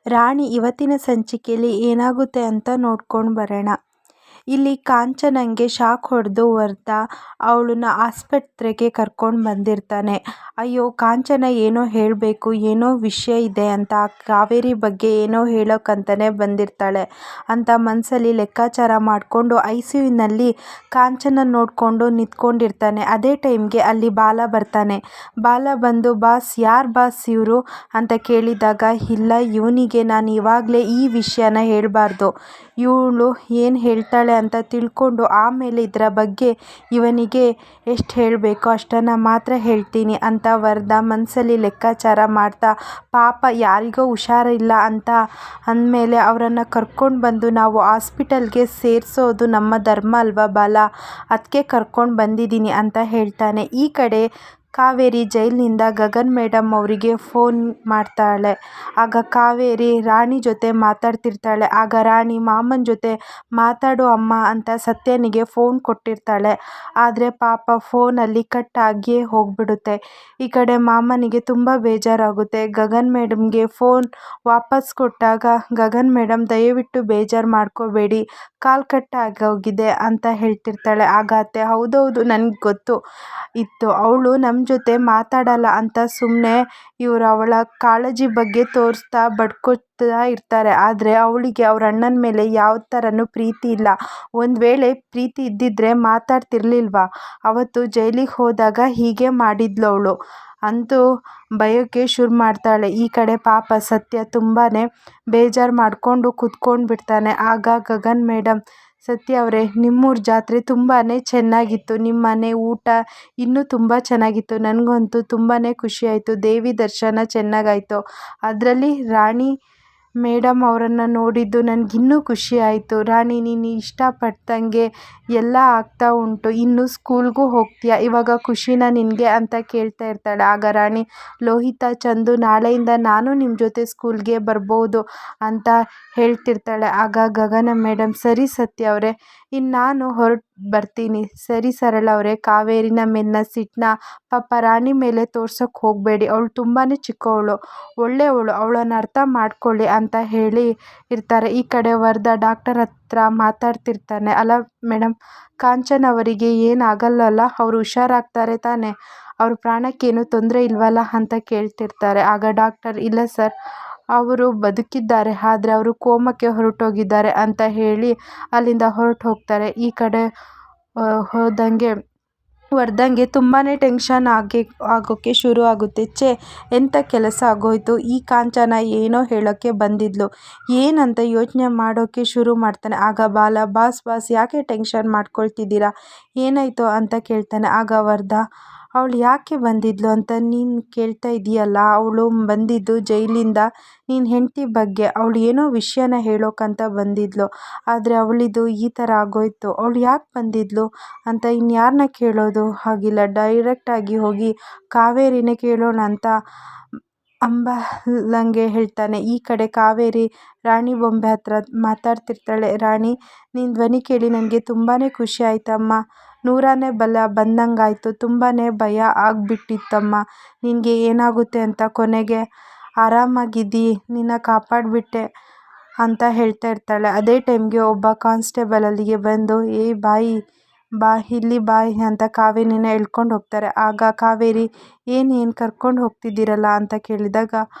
ರಾಣಿ ಇವತ್ತಿನ ಸಂಚಿಕೆಯಲ್ಲಿ ಏನಾಗುತ್ತೆ ಅಂತ ನೋಡ್ಕೊಂಡು ಬರೋಣ. ಇಲ್ಲಿ ಕಾಂಚನಂಗೆ ಶಾಕ್ ಹೊಡೆದು ವರ್ಧ ಅವಳನ್ನ ಆಸ್ಪತ್ರೆಗೆ ಕರ್ಕೊಂಡು ಬಂದಿರ್ತಾನೆ. ಅಯ್ಯೋ ಕಾಂಚನ ಏನೋ ಹೇಳಬೇಕು, ಏನೋ ವಿಷಯ ಇದೆ ಅಂತ ಕಾವೇರಿ ಬಗ್ಗೆ ಏನೋ ಹೇಳೋಕ್ಕಂತಲೇ ಬಂದಿರ್ತಾಳೆ ಅಂತ ಮನಸ್ಸಲ್ಲಿ ಲೆಕ್ಕಾಚಾರ ಮಾಡಿಕೊಂಡು ICUನಲ್ಲಿ ಕಾಂಚನ ನೋಡಿಕೊಂಡು ನಿಂತ್ಕೊಂಡಿರ್ತಾನೆ. ಅದೇ ಟೈಮ್ಗೆ ಅಲ್ಲಿ ಬಾಲ ಬರ್ತಾನೆ. ಬಾಲ ಬಂದು, ಬಾಸ್ ಯಾರು ಬಾಸ್ ಇವರು ಅಂತ ಕೇಳಿದಾಗ, ಇಲ್ಲ ಇವನಿಗೆ ನಾನು ಇವಾಗಲೇ ಈ ವಿಷಯನ ಹೇಳಬಾರ್ದು, ಇವಳು ಏನು ಹೇಳ್ತಾಳೆ ಅಂತ ತಿಳ್ಕೊಂಡು ಆಮೇಲೆ ಇದರ ಬಗ್ಗೆ ಇವನಿಗೆ ಎಷ್ಟು ಹೇಳಬೇಕೋ ಅಷ್ಟನ್ನು ಮಾತ್ರ ಹೇಳ್ತೀನಿ ಅಂತ ವರ್ಧ ಮನಸ್ಸಲ್ಲಿ ಲೆಕ್ಕಾಚಾರ ಮಾಡ್ತಾ, ಪಾಪ ಯಾರಿಗೋ ಹುಷಾರಿಲ್ಲ ಅಂತ ಅಂದಮೇಲೆ ಅವರನ್ನು ಕರ್ಕೊಂಡು ಬಂದು ನಾವು ಹಾಸ್ಪಿಟಲ್ಗೆ ಸೇರಿಸೋದು ನಮ್ಮ ಧರ್ಮ ಅಲ್ವಾ ಬಾಲ, ಅದಕ್ಕೆ ಕರ್ಕೊಂಡು ಬಂದಿದ್ದೀನಿ ಅಂತ ಹೇಳ್ತಾನೆ. ಈ ಕಡೆ ಕಾವೇರಿ ಜೈಲಿನಿಂದ ಗಗನ್ ಮೇಡಮ್ ಅವರಿಗೆ ಫೋನ್ ಮಾಡ್ತಾಳೆ. ಆಗ ಕಾವೇರಿ ರಾಣಿ ಜೊತೆ ಮಾತಾಡ್ತಿರ್ತಾಳೆ. ಆಗ ರಾಣಿ ಮಾಮನ ಜೊತೆ ಮಾತಾಡು ಅಮ್ಮ ಅಂತ ಸತ್ಯನಿಗೆ ಫೋನ್ ಕೊಟ್ಟಿರ್ತಾಳೆ. ಆದರೆ ಪಾಪ ಫೋನಲ್ಲಿ ಕಟ್ ಆಗಿಯೇ ಹೋಗ್ಬಿಡುತ್ತೆ. ಈ ಕಡೆ ಮಾಮನಿಗೆ ತುಂಬ ಬೇಜಾರಾಗುತ್ತೆ. ಗಗನ್ ಮೇಡಮ್ಗೆ ಫೋನ್ ವಾಪಸ್ ಕೊಟ್ಟಾಗ ಗಗನ್ ಮೇಡಮ್ ದಯವಿಟ್ಟು ಬೇಜಾರು ಮಾಡ್ಕೋಬೇಡಿ, ಕಾಲ್ ಕಟ್ ಆಗೋಗಿದೆ ಅಂತ ಹೇಳ್ತಿರ್ತಾಳೆ. ಆಗ ಅತ್ತೆ, ಹೌದೌದು ನನಗೆ ಗೊತ್ತು ಇತ್ತು, ಅವಳು ನಮ್ಮ ಜೊತೆ ಮಾತಾಡಲ್ಲ ಅಂತ ಸುಮ್ಮನೆ ಇವರು ಅವಳ ಕಾಳಜಿ ಬಗ್ಗೆ ತೋರಿಸ್ತಾ ಬಡ್ಕೋತಾ ಇರ್ತಾರೆ. ಆದರೆ ಅವಳಿಗೆ ಅವ್ರ ಅಣ್ಣನ ಮೇಲೆ ಯಾವ ಥರನೂ ಪ್ರೀತಿ ಇಲ್ಲ. ಒಂದು ವೇಳೆ ಪ್ರೀತಿ ಇದ್ದಿದ್ರೆ ಮಾತಾಡ್ತಿರ್ಲಿಲ್ವಾ, ಅವತ್ತು ಜೈಲಿಗೆ ಹೋದಾಗ ಹೀಗೆ ಮಾಡಿದ್ಲು ಅವಳು ಅಂತೂ ಬಯೋಕ್ಕೆ ಶುರು ಮಾಡ್ತಾಳೆ. ಈ ಕಡೆ ಪಾಪ ಸತ್ಯ ತುಂಬಾ ಬೇಜಾರು ಮಾಡಿಕೊಂಡು ಕೂತ್ಕೊಂಡು ಬಿಡ್ತಾನೆ. ಆಗ ಗಗನ್ ಮೇಡಮ್, ಸತ್ಯ ಅವರೇ, ನಿಮ್ಮೂರ ಜಾತ್ರೆ ತುಂಬಾ ಚೆನ್ನಾಗಿತ್ತು, ನಿಮ್ಮ ಮನೆ ಊಟ ಇನ್ನೂ ತುಂಬ ಚೆನ್ನಾಗಿತ್ತು, ನನಗಂತೂ ತುಂಬಾ ಖುಷಿಯಾಯಿತು, ದೇವಿ ದರ್ಶನ ಚೆನ್ನಾಗಾಯಿತು, ಅದರಲ್ಲಿ ರಾಣಿ ಮೇಡಮ್ ಅವರನ್ನು ನೋಡಿದ್ದು ನನಗಿನ್ನೂ ಖುಷಿ ಆಯಿತು. ರಾಣಿ, ನೀನು ಇಷ್ಟಪಟ್ಟಂಗೆ ಎಲ್ಲ ಆಗ್ತಾ ಉಂಟು, ಇನ್ನು ಸ್ಕೂಲ್ಗೂ ಹೋಗ್ತೀಯಾ, ಇವಾಗ ಖುಷಿನಾ ನಿನಗೆ ಅಂತ ಕೇಳ್ತಾ ಇರ್ತಾಳೆ. ಆಗ ರಾಣಿ, ಲೋಹಿತ, ಚಂದು, ನಾಳೆಯಿಂದ ನಾನು ನಿಮ್ಮ ಜೊತೆ ಸ್ಕೂಲ್ಗೆ ಬರ್ಬೋದು ಅಂತ ಹೇಳ್ತಿರ್ತಾಳೆ. ಆಗ ಗಗನ ಮೇಡಮ್, ಸರಿ ಸತ್ಯ ಅವರೇ, ಇನ್ನು ನಾನು ಹೊರಟು ಬರ್ತೀನಿ. ಸರಿ ಸರಳ ಅವರೇ, ಕಾವೇರಿನ ಮೇಲಿನ ಸಿಟ್ಟನ್ನ ಪಾಪ ರಾಣಿ ಮೇಲೆ ತೋರ್ಸೋಕ್ಕೆ ಹೋಗಬೇಡಿ, ಅವಳು ತುಂಬಾ ಚಿಕ್ಕವಳು, ಒಳ್ಳೆಯವಳು, ಅವಳನ್ನು ಅರ್ಥ ಮಾಡ್ಕೊಳ್ಳಿ ಅಂತ ಹೇಳಿ ಇರ್ತಾರೆ. ಈ ಕಡೆ ವರ್ಧ ಡಾಕ್ಟರ್ ಹತ್ರ ಮಾತಾಡ್ತಿರ್ತಾನೆ. ಅಲ್ಲ ಮೇಡಮ್, ಕಾಂಚನ್ ಅವರಿಗೆ ಏನಾಗಲ್ಲಲ್ಲ, ಅವರು ಹುಷಾರಾಗ್ತಾರೆ ತಾನೇ, ಅವ್ರ ಪ್ರಾಣಕ್ಕೇನು ತೊಂದರೆ ಇಲ್ವಲ್ಲ ಅಂತ ಕೇಳ್ತಿರ್ತಾರೆ. ಆಗ ಡಾಕ್ಟರ್, ಇಲ್ಲ ಸರ್, ಅವರು ಬದುಕಿದ್ದಾರೆ, ಆದರೆ ಅವರು ಕೋಮಕ್ಕೆ ಹೊರಟೋಗಿದ್ದಾರೆ ಅಂತ ಹೇಳಿ ಅಲ್ಲಿಂದ ಹೊರಟು ಹೋಗ್ತಾರೆ. ಈ ಕಡೆ ಹೋದಂಗೆ ವರ್ಧಂಗೆ ತುಂಬಾ ಟೆನ್ಷನ್ ಆಗೋಕ್ಕೆ ಶುರು ಆಗುತ್ತೆ. ಎಂಥ ಕೆಲಸ ಆಗೋಯ್ತು, ಈ ಕಾಂಚನ ಏನೋ ಹೇಳೋಕ್ಕೆ ಬಂದಿದ್ಲು, ಏನಂತ ಯೋಚನೆ ಮಾಡೋಕ್ಕೆ ಶುರು ಮಾಡ್ತಾನೆ. ಆಗ ಬಾಲ, ಬಾಸ್ ಯಾಕೆ ಟೆನ್ಷನ್ ಮಾಡ್ಕೊಳ್ತಿದ್ದೀರಾ, ಏನಾಯಿತು ಅಂತ ಕೇಳ್ತಾನೆ. ಆಗ ವರ್ಧ, ಅವಳು ಯಾಕೆ ಬಂದಿದ್ಲು ಅಂತ ನೀನು ಕೇಳ್ತಾ ಇದೆಯಲ್ಲ, ಅವಳು ಬಂದಿದ್ದು ಜೈಲಿಂದ ನೀನು ಹೆಂಡತಿ ಬಗ್ಗೆ, ಅವಳು ಏನೋ ವಿಷಯನ ಹೇಳೋಕ್ಕಂತ ಬಂದಿದ್ಲು, ಆದರೆ ಅವಳಿದು ಈ ಥರ ಆಗೋಯ್ತು, ಅವಳು ಯಾಕೆ ಬಂದಿದ್ಲು ಅಂತ ಇನ್ಯಾರನ್ನ ಕೇಳೋದು, ಹಾಗಿಲ್ಲ ಡೈರೆಕ್ಟಾಗಿ ಹೋಗಿ ಕಾವೇರಿನೇ ಕೇಳೋಣ ಅಂತ ಅಂಬಲಂಗೆ ಹೇಳ್ತಾನೆ. ಈ ಕಡೆ ಕಾವೇರಿ ರಾಣಿ ಬೊಂಬೆ ಹತ್ರ ಮಾತಾಡ್ತಿರ್ತಾಳೆ. ರಾಣಿ, ನಿನ್ನ ಧ್ವನಿ ಕೇಳಿ ನನಗೆ ತುಂಬಾ ಖುಷಿ ಆಯ್ತಮ್ಮ, ನೂರಾನೇ ಬಲ ಬಂದಂಗಾಯಿತು, ತುಂಬಾ ಭಯ ಆಗಿಬಿಟ್ಟಿತ್ತಮ್ಮ, ನಿನಗೆ ಏನಾಗುತ್ತೆ ಅಂತ, ಕೊನೆಗೆ ಆರಾಮಾಗಿದ್ದು ನಿನ್ನ ಕಾಪಾಡಿಬಿಟ್ಟೆ ಅಂತ ಹೇಳ್ತಾ ಇರ್ತಾಳೆ. ಅದೇ ಟೈಮ್ಗೆ ಒಬ್ಬ ಕಾನ್ಸ್ಟೇಬಲ್ ಅಲ್ಲಿಗೆ ಬಂದು, ಬಾ ಇಲ್ಲಿ ಬಾಯ್ ಅಂತ ಕಾವೇರಿನ ಎಳ್ಕೊಂಡು ಹೋಗ್ತಾರೆ. ಆಗ ಕಾವೇರಿ, ಏನು ಕರ್ಕೊಂಡು ಹೋಗ್ತಿದ್ದೀರಲ್ಲ ಅಂತ ಕೇಳಿದಾಗ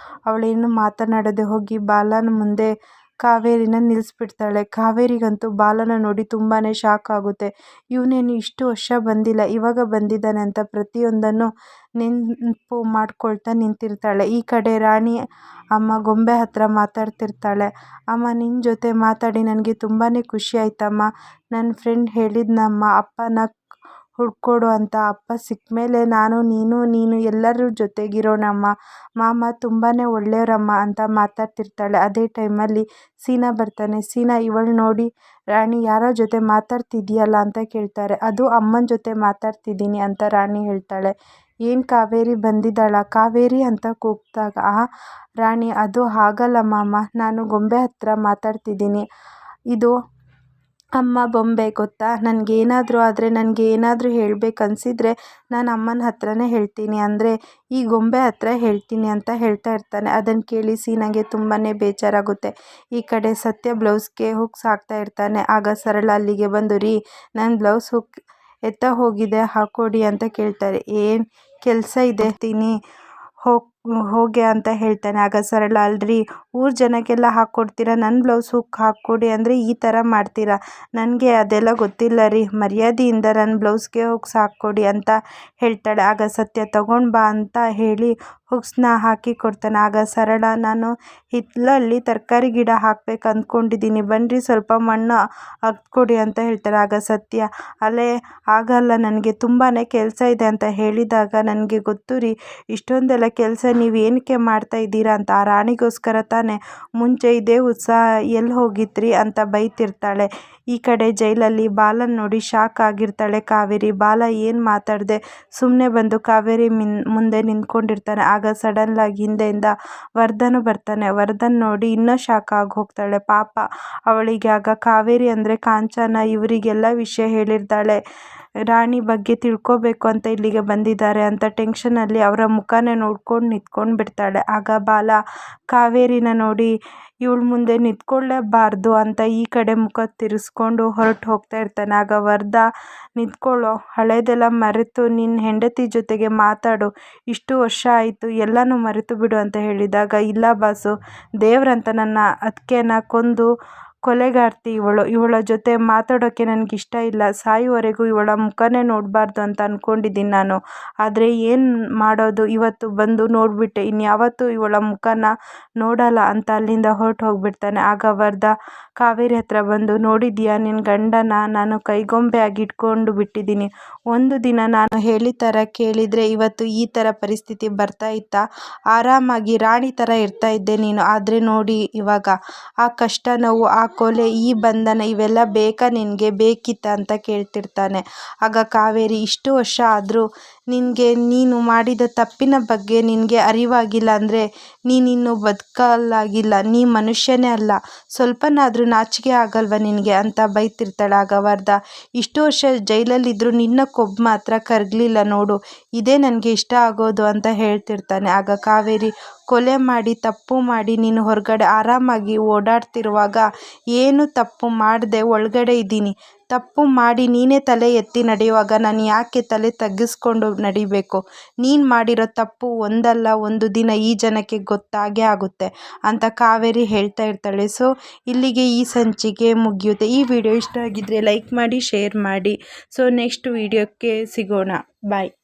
ಅವಳೇನು ಮಾತನಾಡದೆ ಹೋಗಿ ಬಾಲನ ಮುಂದೆ ಕಾವೇರಿನ ನಿಲ್ಲಿಸ್ಬಿಡ್ತಾಳೆ. ಕಾವೇರಿಗಂತೂ ಬಾಲನ ನೋಡಿ ತುಂಬಾ ಶಾಕ್ ಆಗುತ್ತೆ. ಇವನೇನು ಇಷ್ಟು ವರ್ಷ ಬಂದಿಲ್ಲ, ಇವಾಗ ಬಂದಿದ್ದಾನೆ ಅಂತ ಪ್ರತಿಯೊಂದನ್ನು ನೆನಪು ಮಾಡ್ಕೊಳ್ತಾ ನಿಂತಿರ್ತಾಳೆ. ಈ ಕಡೆ ರಾಣಿ ಅಮ್ಮ ಗೊಂಬೆ ಹತ್ರ ಮಾತಾಡ್ತಿರ್ತಾಳೆ. ಅಮ್ಮ, ನಿನ್ನ ಜೊತೆ ಮಾತಾಡಿ ನನಗೆ ತುಂಬಾ ಖುಷಿ ಆಯ್ತಮ್ಮ, ನನ್ನ ಫ್ರೆಂಡ್ ಹೇಳಿದ್ನಮ್ಮ ಅಪ್ಪನ ಹುಡ್ಕೊಡು ಅಂತ, ಅಪ್ಪ ಸಿಕ್ಕಮೇಲೆ ನಾನು ನೀನು ಎಲ್ಲರ ಜೊತೆಗಿರೋಣಮ್ಮ, ಮಾಮ ತುಂಬಾ ಒಳ್ಳೆಯವರಮ್ಮ ಅಂತ ಮಾತಾಡ್ತಿರ್ತಾಳೆ. ಅದೇ ಟೈಮಲ್ಲಿ ಸೀನಾ ಬರ್ತಾನೆ. ಸೀನಾ, ಇವಳು ನೋಡಿ ರಾಣಿ ಯಾರೋ ಜೊತೆ ಮಾತಾಡ್ತಿದ್ದೀಯಲ್ಲ ಅಂತ ಕೇಳ್ತಾರೆ. ಅದು ಅಮ್ಮನ ಜೊತೆ ಮಾತಾಡ್ತಿದ್ದೀನಿ ಅಂತ ರಾಣಿ ಹೇಳ್ತಾಳೆ. ಏನು ಕಾವೇರಿ ಬಂದಿದ್ದಾಳಾ ಕಾವೇರಿ ಅಂತ ಕೂಗ್ದಾಗ ರಾಣಿ, ಅದು ಹಾಗಲ್ಲ ಮಾಮ, ನಾನು ಗೊಂಬೆ ಹತ್ರ ಮಾತಾಡ್ತಿದ್ದೀನಿ, ಇದು ಅಮ್ಮ ಬೊಂಬೆ ಗೊತ್ತಾ, ನನಗೇನಾದರೂ ಆದರೆ ನನಗೆ ಏನಾದರೂ ಹೇಳಬೇಕನ್ಸಿದ್ರೆ ನಾನು ಅಮ್ಮನ ಹತ್ರನೇ ಹೇಳ್ತೀನಿ, ಅಂದರೆ ಈ ಗೊಂಬೆ ಹತ್ರ ಹೇಳ್ತೀನಿ ಅಂತ ಹೇಳ್ತಾ ಇರ್ತಾನೆ. ಅದನ್ನು ಕೇಳಿಸಿ ನನಗೆ ತುಂಬಾ ಬೇಜಾರಾಗುತ್ತೆ. ಈ ಕಡೆ ಸತ್ಯ ಬ್ಲೌಸ್ಗೆ ಹುಕ್ಸ್ ಹಾಕ್ತಾ ಇರ್ತಾನೆ. ಆಗ ಸರಳ ಅಲ್ಲಿಗೆ ಬಂದು, ರೀ ನನ್ನ ಬ್ಲೌಸ್ ಹುಕ್ ಹೋಗಿದೆ ಹಾಕ್ಕೊಡಿ ಅಂತ ಕೇಳ್ತಾರೆ. ಏನು ಕೆಲಸ ಇದೆ ತೀನಿ ಹೋಗೆ ಅಂತ ಹೇಳ್ತಾನೆ. ಆಗ ಸರಳ, ಅಲ್ರಿ ಊರ ಜನಕ್ಕೆಲ್ಲ ಹಾಕ್ಕೊಡ್ತೀರಾ, ನನ್ನ ಬ್ಲೌಸ್ ಹುಕ್ ಹಾಕ್ಕೊಡಿ ಅಂದರೆ ಈ ಥರ ಮಾಡ್ತೀರಾ, ನನಗೆ ಅದೆಲ್ಲ ಗೊತ್ತಿಲ್ಲ ರೀ, ಮರ್ಯಾದೆಯಿಂದ ನನ್ನ ಬ್ಲೌಸ್ಗೆ ಹುಕ್ಸ್ ಹಾಕ್ಕೊಡಿ ಅಂತ ಹೇಳ್ತಾಳೆ. ಆಗ ಸತ್ಯ ತಗೊಂಡು ಬಾ ಅಂತ ಹೇಳಿ ಹುಕ್ಸ್ನ ಹಾಕಿ ಕೊಡ್ತಾನೆ. ಆಗ ಸರಳ, ನಾನು ಹಿತ್ತಲಲ್ಲಿ ತರಕಾರಿ ಗಿಡ ಹಾಕ್ಬೇಕು ಅಂದ್ಕೊಂಡಿದ್ದೀನಿ, ಬನ್ನಿರಿ ಸ್ವಲ್ಪ ಮಣ್ಣು ಅಗ್ದ್ಕೊಡಿ ಅಂತ ಹೇಳ್ತಾರೆ. ಆಗ ಸತ್ಯ, ಅಲ್ಲೇ ಆಗಲ್ಲ, ನನಗೆ ತುಂಬಾ ಕೆಲಸ ಇದೆ ಅಂತ ಹೇಳಿದಾಗ ನನಗೆ ಗೊತ್ತು ರೀ, ಇಷ್ಟೊಂದೆಲ್ಲ ಕೆಲಸ ನೀವು ಏನಕ್ಕೆ ಮಾಡ್ತಾ ಇದ್ದೀರಾ ಅಂತ, ಆ ರಾಣಿಗೋಸ್ಕರ ತಾನೇ, ಮುಂಚೆ ಇದೇ ಉತ್ಸಾಹ ಎಲ್ಲಿ ಹೋಗಿತ್ರಿ ಅಂತ ಬೈತಿರ್ತಾಳೆ. ಈ ಕಡೆ ಜೈಲಲ್ಲಿ ಬಾಲನ್ ನೋಡಿ ಶಾಕ್ ಆಗಿರ್ತಾಳೆ ಕಾವೇರಿ. ಬಾಲ ಏನು ಮಾತಾಡದೆ ಸುಮ್ಮನೆ ಬಂದು ಕಾವೇರಿ ಮುಂದೆ ನಿಂತ್ಕೊಂಡಿರ್ತಾನೆ. ಆಗ ಸಡನ್ಲಾಗಿ ಹಿಂದೆಯಿಂದ ವರ್ಧನ್ ಬರ್ತಾನೆ. ವರ್ಧನ್ ನೋಡಿ ಇನ್ನೂ ಶಾಕ್ ಆಗಿ ಹೋಗ್ತಾಳೆ ಪಾಪ ಅವಳಿಗೆ. ಆಗ ಕಾವೇರಿ ಅಂದರೆ ಕಾಂಚನ ಇವರಿಗೆಲ್ಲ ವಿಷಯ ಹೇಳಿರ್ತಾಳೆ, ರಾಣಿ ಬಗ್ಗೆ ತಿಳ್ಕೊಬೇಕು ಅಂತ ಇಲ್ಲಿಗೆ ಬಂದಿದ್ದಾರೆ ಅಂತ ಟೆನ್ಷನಲ್ಲಿ ಅವರ ಮುಖನೇ ನೋಡ್ಕೊಂಡು ನಿಂತ್ಕೊಂಡು ಬಿಡ್ತಾಳೆ. ಆಗ ಬಾಲ ಕಾವೇರಿನ ನೋಡಿ ಇವಳ ಮುಂದೆ ನಿಂತ್ಕೊಳ್ಳೇಬಾರ್ದು ಅಂತ ಈ ಕಡೆ ಮುಖ ತಿರ್ಸ್ಕೊಂಡು ಹೊರಟು ಹೋಗ್ತಾ ಇರ್ತಾನೆ. ಆಗ ವರ್ಧ, ನಿಂತ್ಕೊಳ್ಳೋ, ಹಳೇದೆಲ್ಲ ಮರೆತು ನಿನ್ನ ಹೆಂಡತಿ ಜೊತೆಗೆ ಮಾತಾಡು, ಇಷ್ಟು ವರ್ಷ ಆಯಿತು, ಎಲ್ಲನೂ ಮರೆತು ಬಿಡು ಅಂತ ಹೇಳಿದಾಗ, ಇಲ್ಲ ಬಾಸು, ದೇವ್ರಂತ ನನ್ನ ಅತ್ತಿಗೆನ ಕೊಂದು ಕೊಲೆಗಾರ್ತಿ ಇವಳ ಜೊತೆ ಮಾತಾಡೋಕ್ಕೆ ನನಗಿಷ್ಟ ಇಲ್ಲ, ಸಾಯುವವರೆಗೂ ಇವಳ ಮುಖನೇ ನೋಡಬಾರ್ದು ಅಂತ ಅಂದ್ಕೊಂಡಿದ್ದೀನಿ ನಾನು, ಆದರೆ ಏನು ಮಾಡೋದು, ಇವತ್ತು ಬಂದು ನೋಡಿಬಿಟ್ಟೆ, ಇನ್ಯಾವತ್ತೂ ಇವಳ ಮುಖನ ನೋಡಲ್ಲ ಅಂತ ಅಲ್ಲಿಂದ ಹೊರಟು ಹೋಗ್ಬಿಡ್ತಾನೆ. ಆಗ ವರ್ಧ ಕಾವೇರಿ ಹತ್ರ ಬಂದು, ನೋಡಿದ್ಯಾ ನಿನ್ನ ಗಂಡನ ನಾನು ಕೈಗೊಂಬೆಯಾಗಿ ಇಟ್ಕೊಂಡು ಬಿಟ್ಟಿದ್ದೀನಿ, ಒಂದು ದಿನ ನಾನು ಹೇಳಿದ ಥರ ಕೇಳಿದರೆ ಇವತ್ತು ಈ ಥರ ಪರಿಸ್ಥಿತಿ ಬರ್ತಾ ಇತ್ತಾ, ಆರಾಮಾಗಿ ರಾಣಿ ಥರ ಇರ್ತಾ ಇದ್ದೆ ನೀನು, ಆದರೆ ನೋಡಿ ಇವಾಗ ಆ ಕಷ್ಟ ನೋವು, ಆ ಕೊಲೆ, ಈ ಬಂಧನ ಇವೆಲ್ಲ ಬೇಕಾ ನಿನಗೆ, ಬೇಕಿತ್ತ ಅಂತ ಕೇಳ್ತಿರ್ತಾನೆ. ಆಗ ಕಾವೇರಿ, ಇಷ್ಟು ವರ್ಷ ಆದರೂ ನಿನಗೆ ನೀನು ಮಾಡಿದ ತಪ್ಪಿನ ಬಗ್ಗೆ ನಿನಗೆ ಅರಿವಾಗಿಲ್ಲ ಅಂದರೆ ನೀನಿನ್ನೂ ಬದುಕಲಾಗಿಲ್ಲ, ನೀ ಮನುಷ್ಯನೇ ಅಲ್ಲ, ಸ್ವಲ್ಪನಾದರೂ ನಾಚಿಕೆ ಆಗಲ್ವ ನಿನಗೆ ಅಂತ ಬೈತಿರ್ತಾಳೆ. ಆಗ ವರ್ಧ, ಇಷ್ಟು ವರ್ಷ ಜೈಲಲ್ಲಿದ್ದರೂ ನಿನ್ನ ಕೊಬ್ಬು ಮಾತ್ರ ಕರಗಲಿಲ್ಲ ನೋಡು, ಇದೇ ನನಗೆ ಇಷ್ಟ ಆಗೋದು ಅಂತ ಹೇಳ್ತಿರ್ತಾನೆ. ಆಗ ಕಾವೇರಿ, ಕೊಲೆ ಮಾಡಿ ತಪ್ಪು ಮಾಡಿ ನೀನು ಹೊರಗಡೆ ಆರಾಮಾಗಿ ಓಡಾಡ್ತಿರುವಾಗ ಏನು ತಪ್ಪು ಮಾಡದೆ ಒಳಗಡೆ ಇದ್ದೀನಿ, ತಪ್ಪು ಮಾಡಿ ನೀನೇ ತಲೆ ಎತ್ತಿ ನಡೆಯುವಾಗ ನಾನು ಯಾಕೆ ತಲೆ ತಗ್ಗಿಸ್ಕೊಂಡು ನಡಿಬೇಕು, ನೀನು ಮಾಡಿರೋ ತಪ್ಪು ಒಂದಲ್ಲ ಒಂದು ದಿನ ಈ ಜನಕ್ಕೆ ಗೊತ್ತಾಗೇ ಆಗುತ್ತೆ ಅಂತ ಕಾವೇರಿ ಹೇಳ್ತಾ ಇರ್ತಾಳೆ. ಸೊ ಇಲ್ಲಿಗೆ ಈ ಸಂಚಿಕೆ ಮುಗಿಯುತ್ತೆ. ಈ ವಿಡಿಯೋ ಇಷ್ಟ ಆಗಿದ್ರೆ ಲೈಕ್ ಮಾಡಿ, ಶೇರ್ ಮಾಡಿ. ಸೊ ನೆಕ್ಸ್ಟ್ ವಿಡಿಯೋಕ್ಕೆ ಸಿಗೋಣ. ಬಾಯ್.